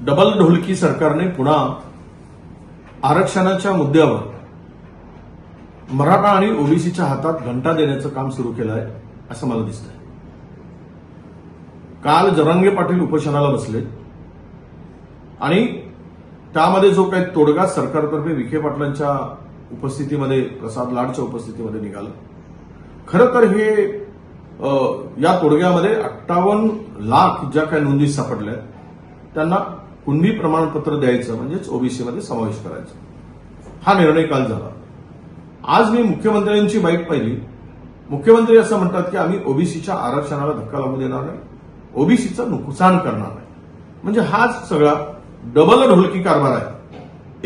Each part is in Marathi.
डबल ढोलकी सरकारने पुन्हा आरक्षणाच्या मुद्द्यावर मराठा आणि ओबीसीच्या हातात घंटा देण्याचं काम सुरू केलं आहे असं मला दिसतंय. काल जरांगे पाटील उपोषणाला बसले आणि त्यामध्ये जो काही तोडगा सरकारतर्फे विखे पाटलांच्या उपस्थितीमध्ये, प्रसाद लाडच्या उपस्थितीमध्ये निघाला. खरं तर हे या तोडग्यामध्ये 58 लाख ज्या काही नोंदी सापडल्या त्यांना कुणबी प्रमाणपत्र द्यायचं म्हणजेच ओबीसीमध्ये समावेश करायचा, हा निर्णय काल झाला. आज मी मुख्यमंत्र्यांची बाईट पाहिली. मुख्यमंत्री असं म्हणतात की आम्ही ओबीसीच्या आरक्षणाला धक्का लागू देणार नाही, ओबीसीचं नुकसान करणार नाही. म्हणजे हाच सगळा डबल ढोलकी कारभार आहे.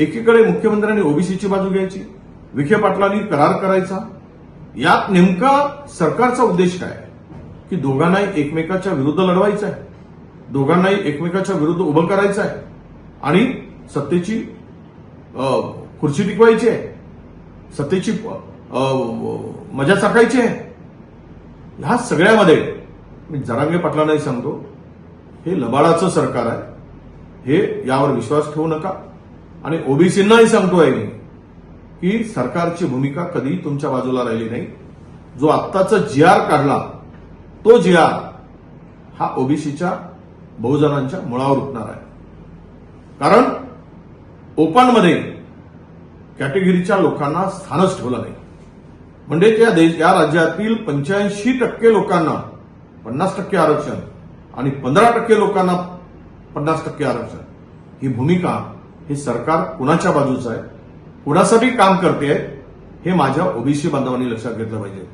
एकीकडे मुख्यमंत्र्यांनी ओबीसीची बाजू घ्यायची, विखे पाटलांनी करार करायचा. यात नेमका सरकारचा उद्देश काय आहे की दोघांनाही एकमेकाच्या विरुद्ध लढवायचं आहे, दोघांनाही एकमेकाच्या विरुद्ध उभं करायचं आहे आणि सत्तेची खुर्ची टिकवायची आहे, सत्तेची मजा चाकायची आहे. ह्या सगळ्यामध्ये मी जरांगे पाटलांनाही सांगतो, हे लबाडाचं सरकार आहे, हे यावर विश्वास ठेवू नका. आणि ओबीसींनाही सांगतोय मी की सरकारची भूमिका कधी तुमच्या बाजूला राहिली नाही. जो आत्ताचा जीआर काढला तो जीआर हा ओबीसीच्या बहुजनांच्या मुळावर उठणार आहे. कारण ओपनमध्ये कॅटेगरीच्या लोकांना स्थानच ठेवलं नाही. म्हणजे या राज्यातील 85% लोकांना 50% आरक्षण आणि 15% लोकांना 50% आरक्षण, ही भूमिका, हे सरकार कुणाच्या बाजूचं आहे, कुणासाठी काम करते हे माझ्या ओबीसी बांधवांनी लक्षात घेतलं पाहिजे.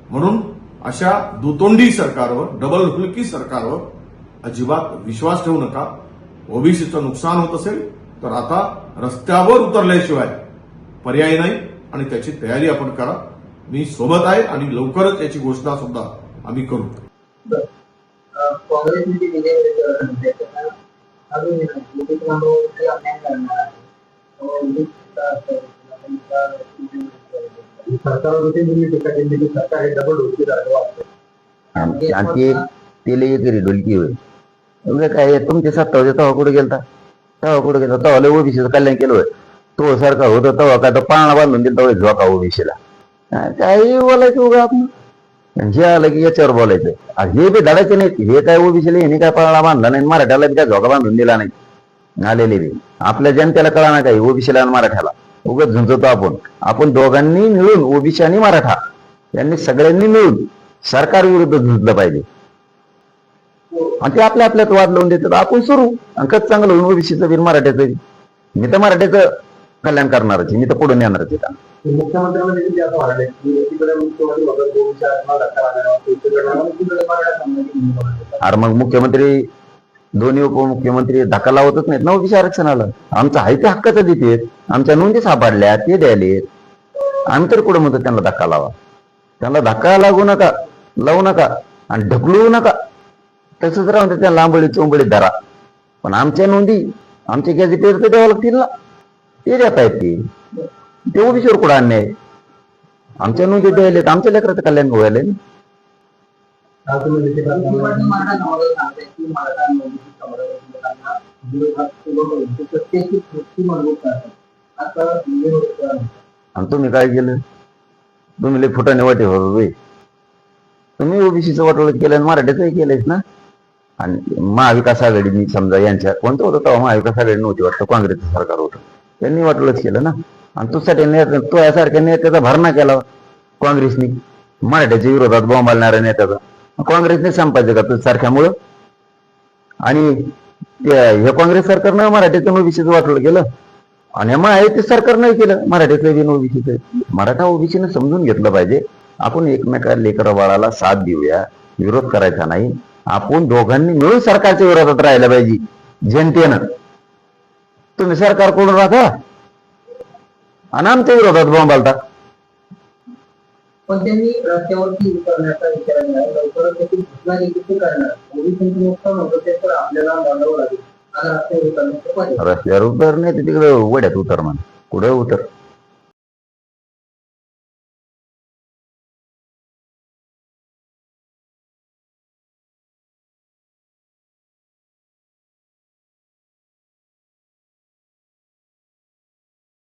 म्हणून अशा दुतोंडी सरकारवर, डबल ढोलकी सरकारवर अजिबात विश्वास ठेवू नका. ओबीसीचं नुकसान होत असेल तर आता रस्त्यावर उतरल्याशिवाय पर्याय नाही आणि त्याची तयारी आपण करा. मी सोबत आहे आणि लवकरच याची घोषणा सुद्धा आम्ही करू. आणखी ते लई तरी ढोलकी होय काय तुमच्या सत्ता होते तेव्हा कुठे गेलता, तेव्हा लय ओबीसीचं कल्याण केलं होय. तो सरकार होतं तेव्हा काय तर पाळणा बांधून दिला तेव्हा झोका ओबीसीला. काही बोलायचं उगा आपण, जे आलं की याच्यावर बोलायचं. हे बी धडाचे नाहीत, हे काय ओबीसीला यांनी काय पाळणा बांधला नाही, मराठ्याला बी काय झोका बांधून दिला नाही. आलेले बी आपल्या जनतेला कळा ना काही, ओबीसीला आणि मराठ्याला उगाच झुंजतो आपण दोघांनी मिळून, ओबीसी आणि मराठा यांनी सगळ्यांनी मिळून सरकार विरुद्ध झुंजलं पाहिजे. आणि ते आपल्या आपल्यात वाद लावून देतात, आपण सुरू आणि कसं चांगलं होऊन ओबीसीचं बीर मराठ्याचं. मी तर मराठ्याचं कल्याण करणारच, मी तर पुढून येणारच. अरे मग मुख्यमंत्री, दोन्ही उपमुख्यमंत्री धक्का लावतच नाहीत ना ओबीसी आरक्षणाला. आमचं आहे ते हक्काचं देतात, आमच्या नोंदी सापडल्या ते द्यायलेत. आम्ही तर कुठं म्हणतो त्यांना धक्का लावा, त्यांना धक्का लावू नका आणि ढकलू नका. तसंच राहून त्या लांबळी चोंबळी धरा, पण आमच्या नोंदी, आमचे गॅझेटेर तर द्यावं लागतील ना, ते देता येतील. ते ओबीसीवर कुठं अन्याय, आमच्या नोंदी द्यायलेत, आमच्या लेकराचं कल्याण व्हायला. आणि तुम्ही काय केलं, तुम्ही लय फुटाने वाटे होय. तुम्ही ओबीसीचं वाटोळ केलं आणि मराठ्याचंही केलंयच ना. आणि महाविकास आघाडीनी समजा यांच्या कोणतं होतं तेव्हा महाविकास आघाडी नव्हती वाटतं, काँग्रेसचं सरकार होतं, त्यांनी वाटोळच केलं ना. आणि तो यासारख्या नेत्याचा भरणा केला काँग्रेसनी, मराठ्याच्या विरोधात बोंबालणाऱ्या नेत्याचा. काँग्रेसने संपायचं का सारख्यामुळं? आणि हे काँग्रेस सरकारनं मराठ्याचं ओबीसीचं वाटोळ केलं आणि ते सरकार नाही केलं मराठ्याचं बी ओबीसीचं. मराठा ओबीसीनं समजून घेतलं पाहिजे, आपण एकमेका लेकरा बाळाला साथ देऊया, विरोध करायचा नाही. आपण दोघांनी मिळून सरकारच्या विरोधात राहायला पाहिजे जनतेनं. तुम्ही सरकार कोण राहा आणि आमच्या विरोधात बोंबालता. पण त्यांनी रस्त्यावरती उतरण्याचा विचार नाही, लवकरच त्याची घोषणा देखील करणार. ओबीसीचं नुकसान होतं ते तर आपल्याला बांधावं लागेल. आता रस्त्यावर उतरण्याचं रस्त्यावर उतरणे तिकडे वड्यात उतर म्हणा, कुठे उतर.